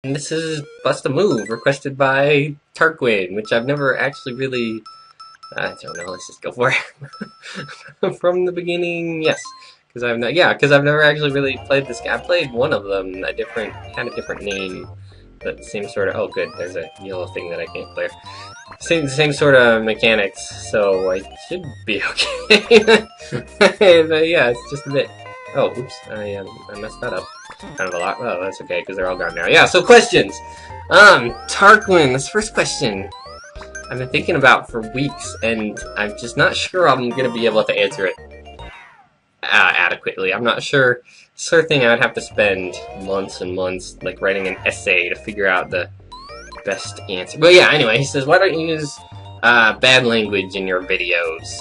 And this is Bust a Move, requested by Tarquin, which I've never actually really... I don't know, let's just go for it. From the beginning, yes. Because I've never actually really played this game. I played one of them, had a different name, but same sort of... Oh, good, there's a yellow thing that I can't clear. Same sort of mechanics, so I should be okay. But yeah, it's just a bit... Oh, oops, I messed that up. Kind of a lot. Oh, that's okay, because they're all gone now. Yeah, so questions! Tarquin, this first question I've been thinking about for weeks, and I'm just not sure I'm gonna be able to answer it adequately. I'm not sure. Sort of thing I would have to spend months and months, like, writing an essay to figure out the best answer. But yeah, anyway, he says, why don't you use bad language in your videos?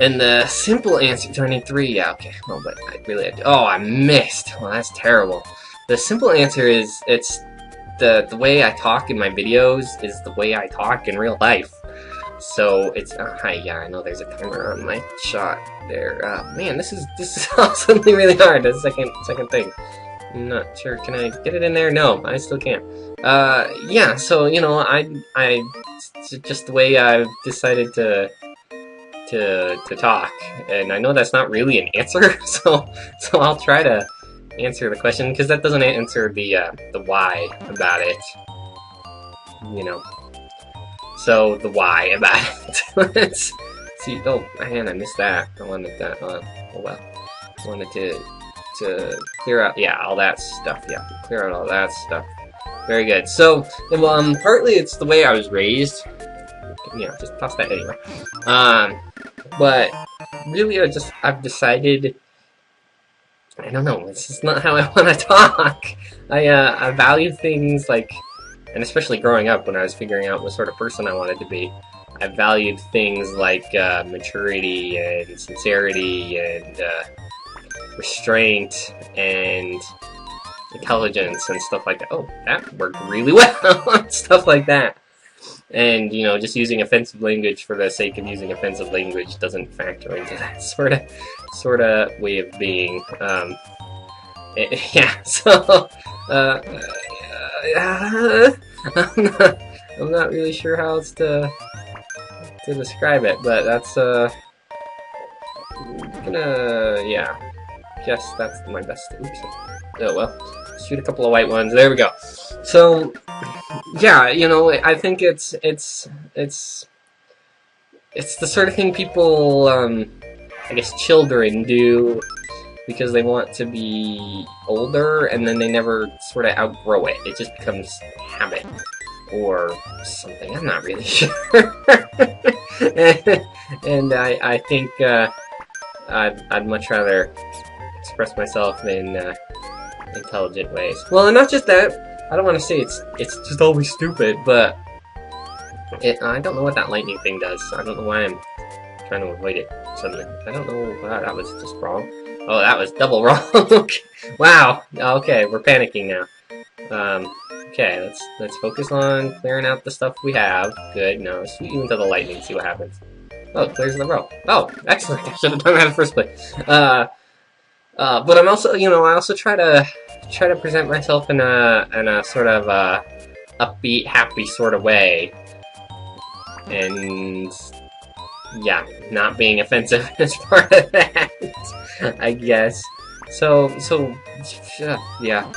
And the simple answer, do I need 3? Yeah, okay. Well, but oh, I missed. Well, that's terrible. The simple answer is, it's the way I talk in my videos is the way I talk in real life. So it's, yeah, I know there's a timer on my shot there. Man, this is suddenly really hard. The second thing. I'm not sure. Can I get it in there? No, I still can't. Yeah, so, you know, it's just the way I've decided to talk, and I know that's not really an answer, so I'll try to answer the question, because that doesn't answer the why about it, you know. So the why about it. Let's see. Oh man, I missed that. I wanted that. Oh well. I wanted to clear out, yeah, all that stuff. Yeah, clear out all that stuff. Very good. So, well, partly it's the way I was raised. Yeah, just toss that anyway. But really, I've decided, I don't know, it's just not how I want to talk. I value things like, and especially growing up when I was figuring out what sort of person I wanted to be, I valued things like maturity and sincerity and restraint and intelligence and stuff like that. Oh, that worked really well. Stuff like that. And, you know, just using offensive language for the sake of using offensive language doesn't factor into that sort of way of being. Yeah, so, I'm not really sure how else to describe it, but that's, yeah, guess that's my best. Oops. Oh, well, shoot a couple of white ones. There we go. So, yeah, you know, I think it's the sort of thing people, I guess children do because they want to be older and then they never sort of outgrow it. It just becomes habit or something. I'm not really sure. And I think I'd much rather express myself in intelligent ways. Well, and not just that. I don't want to say it's just always stupid, but I don't know what that lightning thing does. I don't know why I'm trying to avoid it suddenly. I don't know. Wow, that was just wrong. Oh, that was double wrong. Wow. Okay, we're panicking now. Okay, let's focus on clearing out the stuff we have. Good. Now let's shoot you into the lightning. See what happens. Oh, there's the row. Oh, excellent. I should have done that in the first place. But I'm also, you know, I also try to present myself in a sort of upbeat, happy sort of way, and yeah, not being offensive is part of that, I guess. So yeah.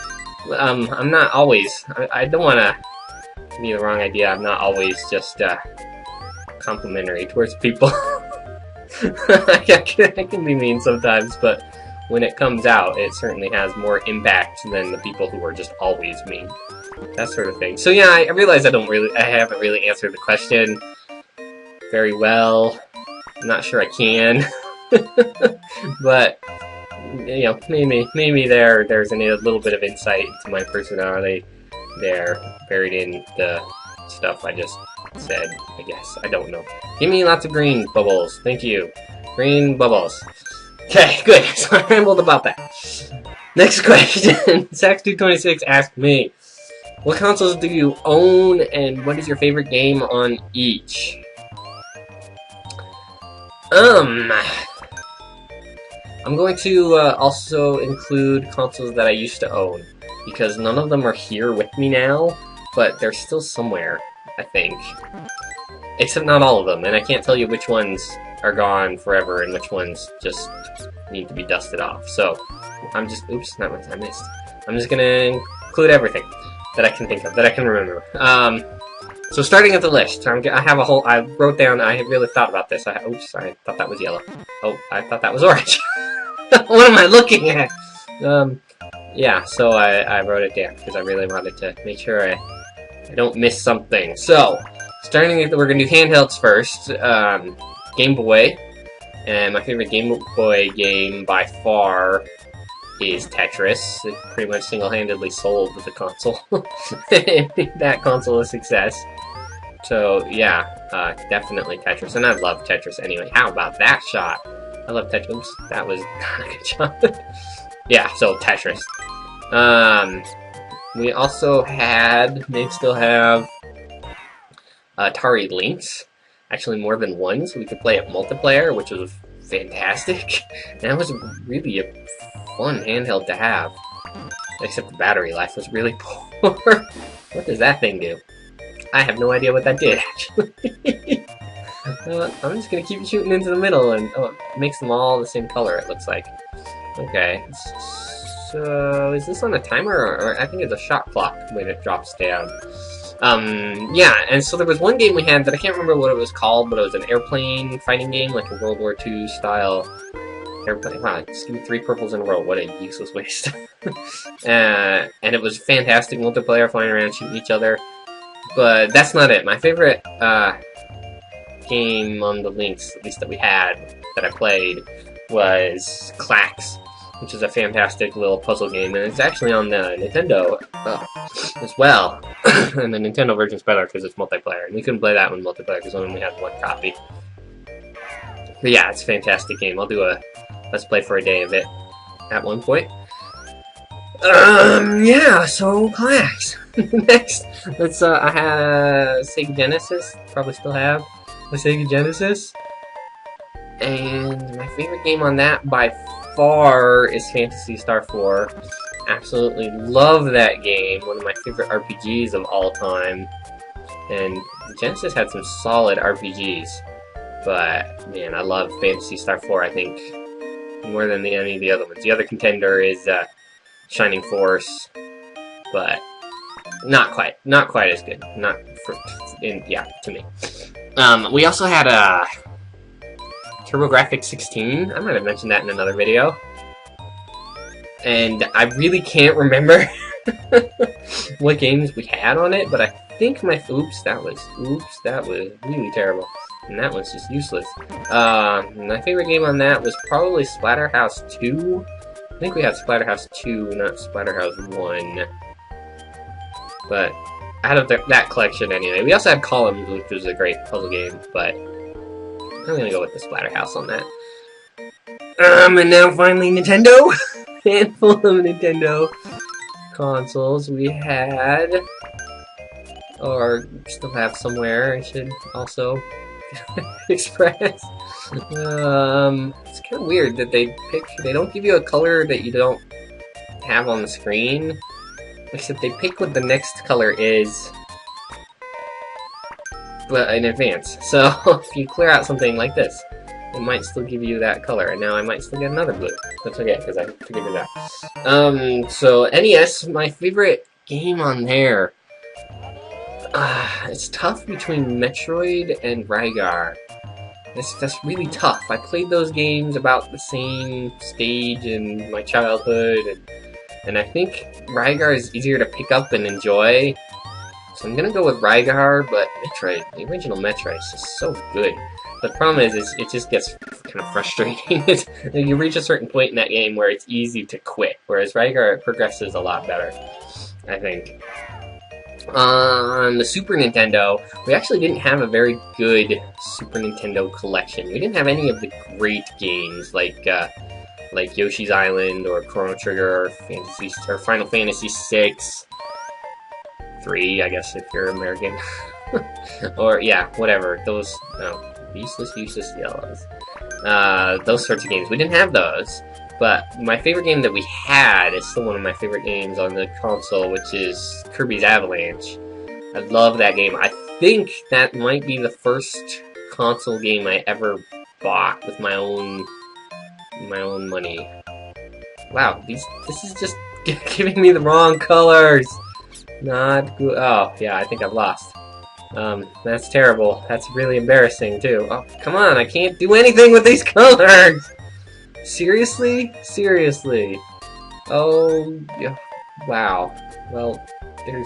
I'm not always. I don't want to be the wrong idea. I'm not always just complimentary towards people. I can be mean sometimes, but when it comes out, it certainly has more impact than the people who are just always mean. That sort of thing. So yeah, I realize I haven't really answered the question very well. I'm not sure I can. But, you know, maybe there's a little bit of insight into my personality there, buried in the stuff I just said, I guess. I don't know. Give me lots of green bubbles. Thank you. Green bubbles. Okay, good. So I rambled about that. Next question. Sax226 asked me, what consoles do you own and what is your favorite game on each? I'm going to also include consoles that I used to own. because none of them are here with me now, but they're still somewhere, I think. Except not all of them, and I can't tell you which ones are gone forever and which ones just need to be dusted off. So, I'm just, oops, not what I missed. I'm just gonna include everything that I can think of, that I can remember. So starting at the list, I have a whole, I wrote down, I really thought about this. Oops, I thought that was yellow. Oh, I thought that was orange. What am I looking at? Yeah, so I wrote it down because I really wanted to make sure I don't miss something. So, starting, we're gonna do handhelds first. Game Boy, and my favorite Game Boy game by far is Tetris. It pretty much single-handedly sold the console. That console a success. So yeah, definitely Tetris, and I love Tetris anyway. How about that shot? I love Tetris. Oops, that was not a good shot. Yeah, so Tetris. We also had, maybe still have, Atari Lynx. Actually, more than one, so we could play it multiplayer, which was fantastic. And that was really a fun handheld to have. Except the battery life was really poor. What does that thing do? I have no idea what that did, actually. I'm just gonna keep shooting into the middle, and oh, it makes them all the same color, it looks like. Okay, so is this on a timer, or I think it's a shot clock when it drops down. Yeah, and so there was one game we had that I can't remember what it was called, but it was an airplane fighting game, like a World War II style airplane. Wow, just give me 3 purples in a row. What a useless waste. And it was fantastic multiplayer, flying around, shooting each other. But that's not it. My favorite game on the Lynx, at least that we had, that I played, was Clax, which is a fantastic little puzzle game, and it's actually on the Nintendo as well. And the Nintendo version's better because it's multiplayer, and we couldn't play that one multiplayer because we only had one copy. But yeah, it's a fantastic game. I'll do a Let's Play for a day of it at one point. Yeah, so Clax. Next, let's, I had Sega Genesis, probably still have a Sega Genesis. And my favorite game on that by far is Phantasy Star 4. Absolutely love that game, one of my favorite RPGs of all time. And Genesis had some solid RPGs, but man, I love Phantasy Star 4, I think, more than any of the other ones. The other contender is Shining Force, but not quite as good. Not for, yeah, to me. We also had a TurboGrafx 16. I might have mentioned that in another video. And I really can't remember what games we had on it, but I think my oops, that was really terrible. And that one's just useless. My favorite game on that was probably Splatterhouse 2. I think we had Splatterhouse 2, not Splatterhouse 1. But out of that collection anyway. We also had Columns, which was a great puzzle game, but I'm gonna go with the Splatterhouse on that. And now finally Nintendo! Handful of Nintendo consoles we had, or still have somewhere, I should also express. It's kind of weird that they don't give you a color that you don't have on the screen, except they pick what the next color is, but in advance. So if you clear out something like this, it might still give you that color, and now I might still get another blue. That's okay, because I figured it out. So NES, my favorite game on there, it's tough between Metroid and Rygar. That's really tough. I played those games about the same stage in my childhood, and I think Rygar is easier to pick up and enjoy. So I'm gonna go with Rygar, but Metroid, the original Metroid, is just so good. The problem is it just gets kind of frustrating. You reach a certain point in that game where it's easy to quit, whereas Rygar progresses a lot better, I think. On the Super Nintendo, we actually didn't have a very good Super Nintendo collection. We didn't have any of the great games like Yoshi's Island or Chrono Trigger or Final Fantasy VI. 3, I guess, if you're American. Or, yeah, whatever. Those, no, useless yellows. Those sorts of games. We didn't have those. but my favorite game that we had is still one of my favorite games on the console, which is Kirby's Avalanche. I love that game. I think that might be the first console game I ever bought with my own money. Wow, this is just giving me the wrong colors. Not good. Oh, yeah, I think I've lost. That's terrible. That's really embarrassing, too. Oh, come on, I can't do anything with these colors! Seriously? Seriously. Oh, yeah. Wow. Well, there's...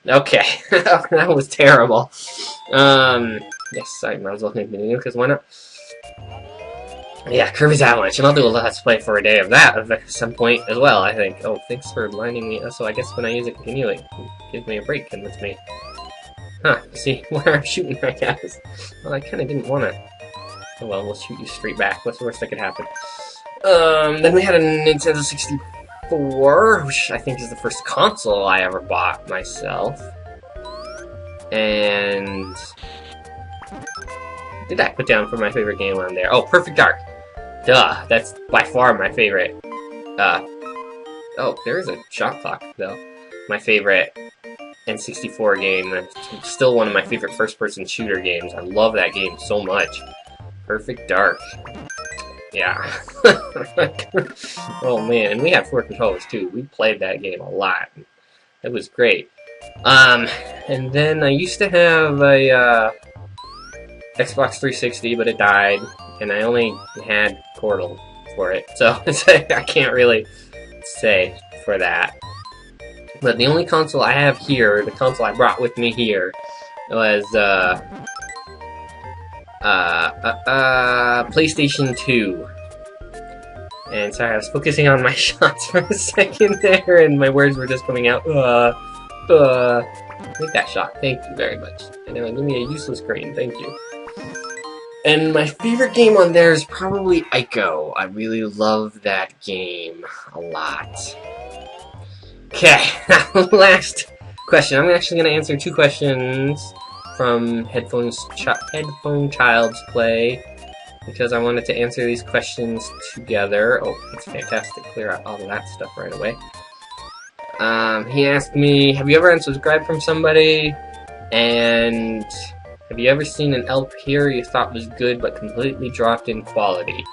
Okay. That was terrible. Yes, I might as well make the new, because why not? Yeah, Kirby's Avalanche, and I'll do a Let's Play for a day of that at some point as well, I think. Oh, thanks for reminding me. So I guess when I use it continually, give me a break and lets me... Huh, see where I'm shooting, I guess. Well, I kinda didn't want to. Oh well, we'll shoot you straight back. What's the worst that could happen? Then we had a Nintendo 64, which I think is the first console I ever bought myself. And... what did I put down for my favorite game on there? Oh, Perfect Dark. Duh, that's by far my favorite. Oh, there is a shot clock, though. My favorite N64 game. It's still one of my favorite first-person shooter games. I love that game so much. Perfect Dark. Yeah. Oh, man, and we had 4 controllers, too. We played that game a lot. It was great. And then I used to have a, Xbox 360, but it died, and I only had Portal for it, so I can't really say for that. But the only console I have here, the console I brought with me here, was PlayStation 2. And sorry, I was focusing on my shots for a second there, and my words were just coming out. Take that shot. Thank you very much. And now give me a useless green. Thank you. And my favorite game on there is probably Ico. I really love that game a lot. Okay, last question. I'm actually going to answer 2 questions from Headphone Child's Play, because I wanted to answer these questions together. Oh, it's fantastic. Clear out all of that stuff right away. He asked me, have you ever unsubscribed from somebody? And... have you ever seen an LP you thought was good but completely dropped in quality?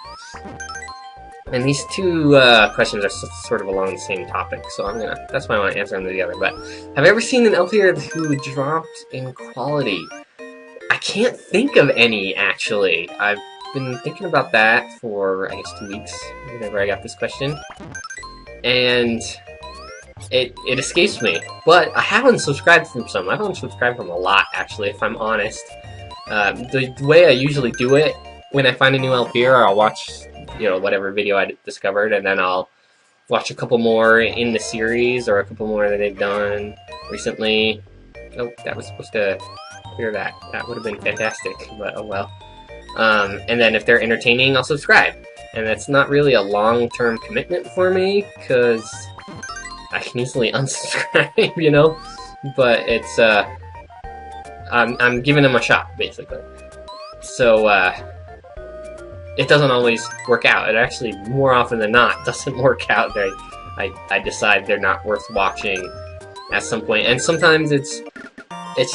And these 2 questions are sort of along the same topic, so that's why I want to answer them together. But have you ever seen an LP who dropped in quality? I can't think of any, actually. I've been thinking about that for, I guess, 2 weeks, whenever I got this question. And it escapes me. But I have unsubscribed from some. I've unsubscribed from a lot, actually, if I'm honest. The way I usually do it, when I find a new LP, I'll watch, whatever video I discovered, and then I'll watch a couple more in the series, or a couple more that they've done recently. Oh, that was supposed to clear that. That would have been fantastic, but oh well. And then if they're entertaining, I'll subscribe. And that's not really a long-term commitment for me, because I can easily unsubscribe, but it's, I'm giving them a shot, basically. So, it doesn't always work out. It actually, more often than not, doesn't work out. I decide they're not worth watching at some point. And sometimes it's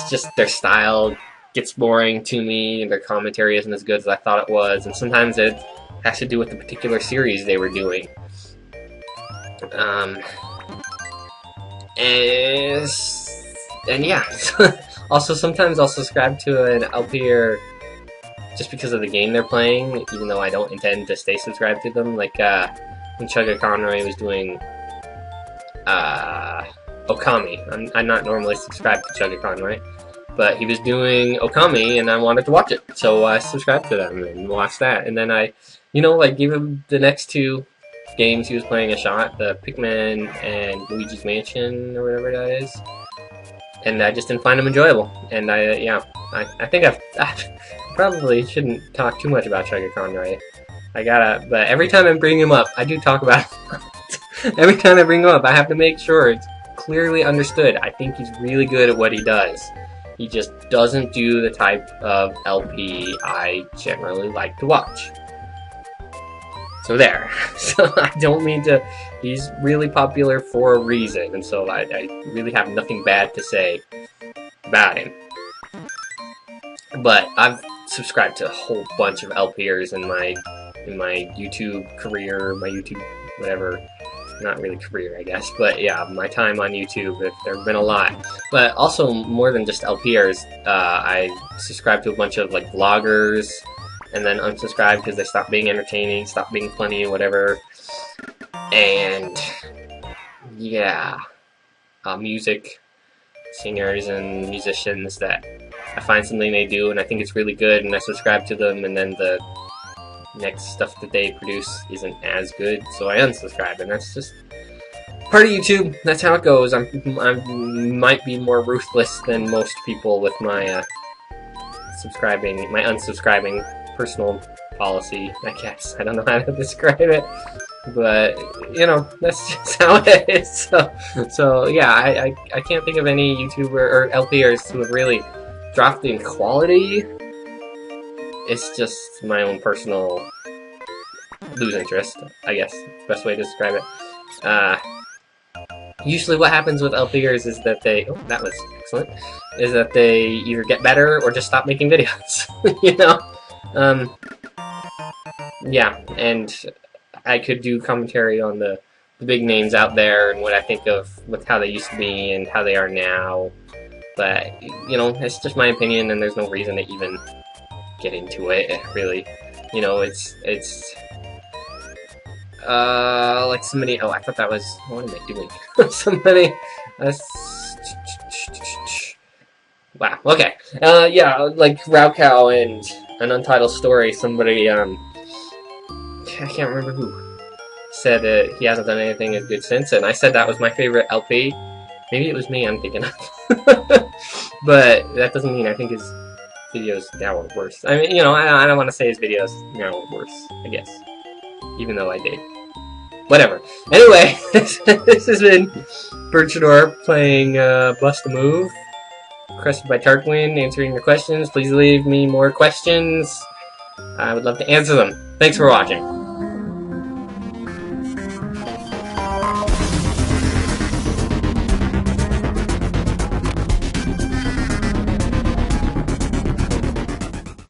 just their style gets boring to me, and their commentary isn't as good as I thought it was, and sometimes it has to do with the particular series they were doing. And yeah, also sometimes I'll subscribe to an LPer just because of the game they're playing, even though I don't intend to stay subscribed to them. Like when Chugga Conroy was doing Okami. I'm not normally subscribed to Chugga Conroy, but he was doing Okami and I wanted to watch it, so I subscribed to them and watched that. And then I, gave him the next 2 games he was playing a shot, the Pikmin and Luigi's Mansion, or whatever that is. And I just didn't find them enjoyable. And I think I probably shouldn't talk too much about Chugga Conroy. But every time I bring him up, I do talk about it. Every time I bring him up, I have to make sure it's clearly understood. I think he's really good at what he does. He just doesn't do the type of LP I generally like to watch. So there. So I don't mean to. He's really popular for a reason, and so I really have nothing bad to say about him. But I've subscribed to a whole bunch of LPers in my YouTube career, my YouTube whatever. Not really career, I guess, but yeah, my time on YouTube, there have been a lot. But also, more than just LPers, I subscribed to a bunch of, like, vloggers, and then unsubscribed because they stopped being entertaining, stopped being funny, whatever. And, yeah, music, singers and musicians that I find something they do and I think it's really good, and I subscribe to them, and then the next stuff that they produce isn't as good, so I unsubscribe, and that's just part of YouTube. That's how it goes. I might be more ruthless than most people with my my unsubscribing personal policy, I guess. I don't know how to describe it, but you know, that's just how it is. So yeah, I can't think of any YouTuber or LPers who have really dropped in quality. It's just my own personal lose interest, I guess, best way to describe it. Usually what happens with LPers is that they, oh, that was excellent, is that they either get better or just stop making videos, you know? Yeah, and I could do commentary on the big names out there and what I think of with how they used to be and how they are now, but, you know, it's just my opinion and there's no reason to even get into it, really. You know, it's like somebody, oh, I thought that was, what am I doing? Somebody, wow, okay. Yeah, like Raocow and an Untitled Story, somebody, I can't remember who, said he hasn't done anything as good since, and I said that was my favorite LP. Maybe it was me I'm thinking of. But that doesn't mean I think his videos now are worse. I mean, you know, I don't want to say his videos now are worse, I guess. Even though I did. Whatever. Anyway, this has been Bertrudor playing Bust a Move. Requested by Tarquin, answering your questions. Please leave me more questions. I would love to answer them. Thanks for watching.